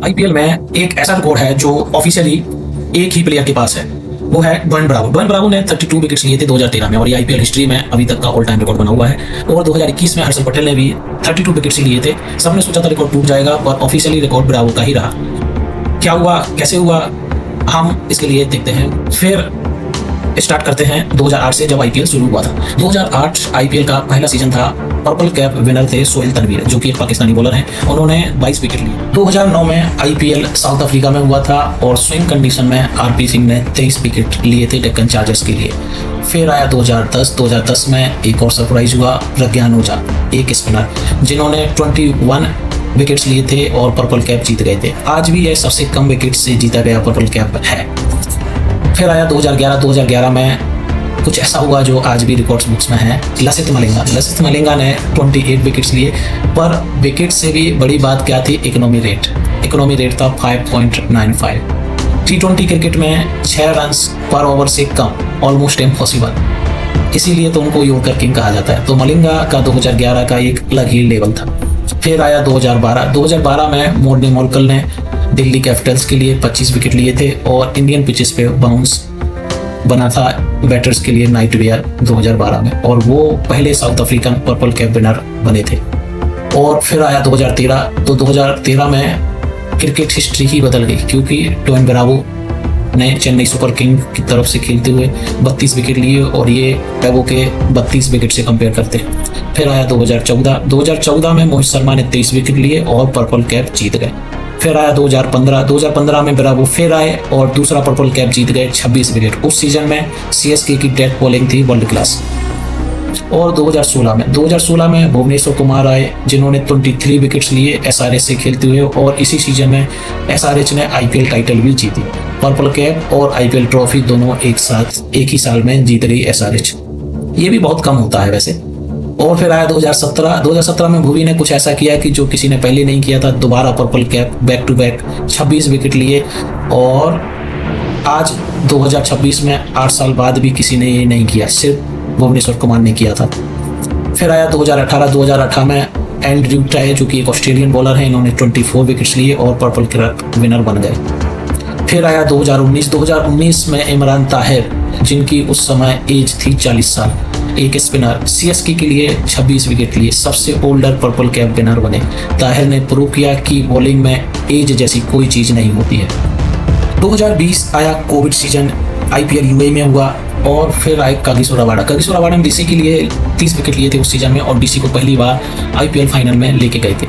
IPL में एक ऐसा रिकॉर्ड है जो ऑफिशियली एक ही प्लेयर के पास है, वो है बर्न ब्रावो। बर्न ब्रावो ने 32 विकेट्स लिए थे 2013 में और ये आईपीएल हिस्ट्री में अभी तक का ऑल टाइम रिकॉर्ड बना हुआ है। और 2021 में हर्षल पटेल ने भी 32 विकेट्स लिए थे। सबने सोचा था रिकॉर्ड टूट जाएगा पर ऑफिशियली रिकॉर्ड ब्रावो का ही रहा। क्या हुआ, कैसे हुआ, हम इसके लिए देखते हैं। फिर स्टार्ट करते हैं 2008 से, जब आईपीएल शुरू हुआ था। 2008 आईपीएल का पहला सीजन था। पर्पल कैप विनर थे सोहेल तनवीर, जो कि एक पाकिस्तानी बॉलर हैं। उन्होंने 22 विकेट लिए। 2009 में आईपीएल साउथ अफ्रीका में हुआ था और स्विंग कंडीशन में आरपी सिंह ने 23 विकेट लिए थे डेक्कन चार्जर्स के लिए। फिर आया 2010 में एक और सरप्राइज हुआ, प्रज्ञान ओझा, एक स्पिनर, जिन्होंने 21 विकेट्स लिए थे और पर्पल कैप जीत गए थे। आज भी यह सबसे कम विकेट से जीता गया पर्पल कैप है। फिर आया 2011 में कुछ ऐसा हुआ जो आज भी रिकॉर्ड्स बुक्स में है। लसित मलिंगा ने 28 विकेट्स लिए, पर विकेट से भी बड़ी बात क्या थी, इकोनॉमी रेट था 5.95। T20 क्रिकेट में 6 रन्स पर ओवर से कम ऑलमोस्ट इम्पॉसिबल, इसीलिए तो उनको यॉर्कर किंग कहा जाता है। तो मलिंगा का 2011 का एक अलग ही लेवल था। फिर आया 2012 में मोर्नी मोलकल ने दिल्ली कैपिटल्स के लिए 25 विकेट लिए थे और इंडियन पिचेस पे बाउंस बना था बैटर्स के लिए नाइट वेयर 2012 में, और वो पहले south African purple cap winner बने थे। और फिर आया 2013, तो 2013 में क्रिकेट हिस्ट्री ही बदल गई, क्योंकि डोइन ब्रावो ने चेन्नई सुपर किंग की तरफ से खेलते हुए 32 विकेट लिए और ये पैगो के 32 विकेट से कंपेयर करते हैं। फिर आया 2014 में मोहित शर्मा ने 23 विकेट लिए और पर्पल कैप जीत गए। फिर आया 2015 में ब्रावो फिर आए और दूसरा पर्पल कैप जीत गए 26 विकेट। उस सीजन में सीएसके की डेथ बॉलिंग थी वर्ल्ड क्लास। और 2016 में भुवनेश्वर कुमार आए, जिन्होंने 23 विकेट्स लिए एसआरएच से खेलते हुए, और इसी सीजन में एसआरएच ने आईपीएल टाइटल भी जीती। पर्पल कैप और आईपीएल ट्रॉफी दोनों एक ही साल में जीत रही एसआरएच। ये भी बहुत कम होता है वैसे। और फिर आया 2017 में भुवी ने कुछ ऐसा किया कि जो किसी ने पहले नहीं किया था। दोबारा purple cap back to back 26 wicket लिए, और आज 2026 में 8 साल बाद भी किसी ने ये नहीं किया, सिर्फ भुवनेश्वर कुमार ने किया था। फिर आया 2018 में एंड्रयू टाई, जो कि एक ऑस्ट्रेलियन बॉलर है, इन्होंने 24 विकेट्स लिए और पर्पल कैप विनर बन गए। फिर आया 2019 में इमरान ताहिर, जिनकी उस समय एज थी 40 साल, एक स्पिनर, सीएसके के लिए 26 विकेट लिए, सबसे ओल्डर पर्पल कैप विनर बने। ताहिर ने प्रूव किया कि बॉलिंग में एज जैसी कोई चीज नहीं होती है। 2020 आया कोविड सीजन, आईपीएल यूएई में हुआ। और फिर आए कागिसो रबाडा ने डीसी के लिए 30 विकेट लिए थे उस सीजन में, और डीसी को पहली बार आईपीएल फाइनल में लेके गए थे।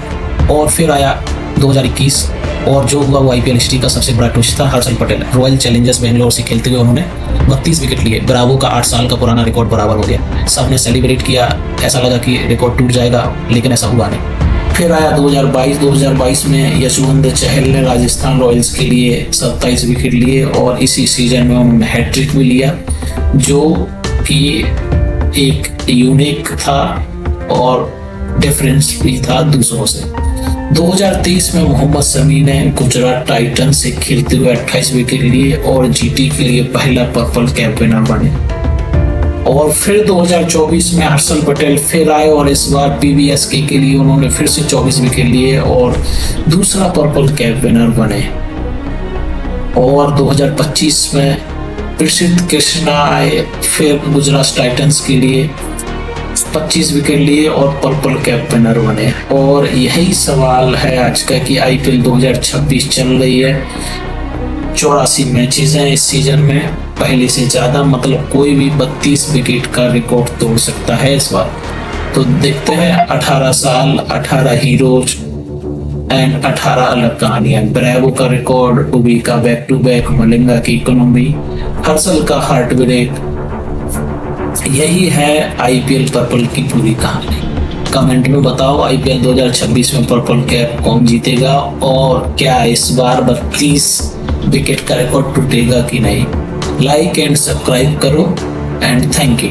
और फिर आया 2021, और जो हुआ वो आईपीएल हिस्ट्री का सबसे बड़ा ट्विस्ट था। हर्षल पटेल रॉयल चैलेंजर्स बेंगलोर से खेलते हुए उन्होंने 32 विकेट लिए। ब्रावो का 8 साल का पुराना रिकॉर्ड बराबर हो गया। सबने सेलिब्रेट किया, ऐसा लगा कि रिकॉर्ड टूट जाएगा, लेकिन ऐसा हुआ नहीं। फिर आया 2022 में यशवंत चहल ने राजस्थान रॉयल्स के लिए 27 विकेट लिए और इसी सीजन में उन्होंने हैट्रिक भी लिया, जो कि एक यूनिक था और डिफरेंस भी था दूसरों से। 2023 में मोहम्मद शमी ने गुजरात टाइटन से खेलते हुए 28 विकेट लिए और जीटी के लिए पहला पर्पल कैप विनर बने। और फिर 2024 में हर्षल पटेल फिर आए और इस बार पीवीएसके के लिए उन्होंने फिर से 24 विकेट लिए और दूसरा पर्पल कैप विनर बने। और 2025 में प्रसिद्ध कृष्णा आए फिर गुजरात टाइटंस के लिए, 25 विकेट लिए और पर्पल कैप विनर बने। और यही सवाल है आज का कि आईपीएल 2026 चल रही है, 84 मैचेस हैं इस सीजन में, पहले से ज्यादा, मतलब कोई भी 32 विकेट का रिकॉर्ड तोड़ सकता है इस बार। तो देखते हैं 18 साल, 18 हीरोज एंड 18 अलग कहानियां। ब्रावो का रिकॉर्ड, टूबी का बैक टू बैक, मलिंगा की इकोनॉमी, हर्षल का हार्ट ब्रेक। यही है आईपीएल पर्पल की पूरी कहानी। कमेंट में बताओ आईपीएल 2026 में पर्पल कैप कौन जीतेगा और क्या इस बार 32 विकेट का रिकॉर्ड टूटेगा कि नहीं। लाइक एंड सब्सक्राइब करो एंड थैंक यू।